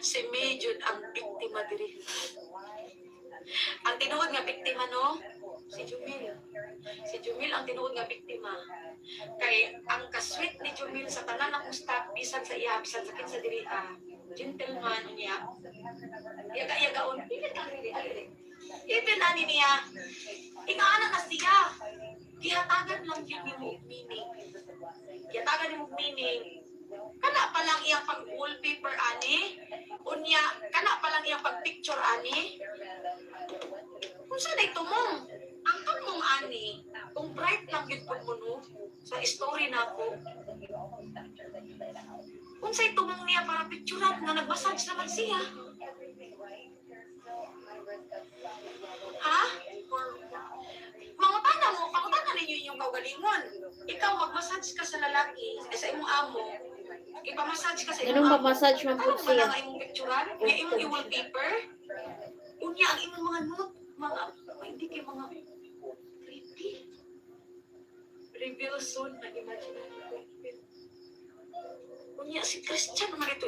Si May jud ang biktima diri. Ang tinuod nga biktima no, si Jumil. Si Jumil ang tinuod nga biktima. Kay ang kasweet ni Jumil sa tanan akong staff bisan sa iya, bisan sa kinsa diri gentleman niya. Yaga-yagaon pilit ang diri. Even ani niya, ingaana na siya. Gihatagan lang yun ni mo meaning. Gihatagan ni mo meaning. Kana pa lang iyang pag-wallpaper ani. Unya, kana pa lang iyang pag-picture ani. Kung saan ay tumong, ang kamong ani, kung bright lang yun po mo no, sa story na ako, kung sa'y tumong niya para picturean na nag-massage naman siya. Ha? Pangutana ninyo inyong kaugalingon. Ikaw, mag-massage ka sa lalaki, sa imong amo, ipamassage ka sa imong amo. Anong pa-massage man po Ano ba siya? lang ang imong picturean? Nga imong i-wallpaper? Unya ang imong mga note, hindi kayo mga creepy. Reveal soon, nag-imagine. Unya si Christian, mga ito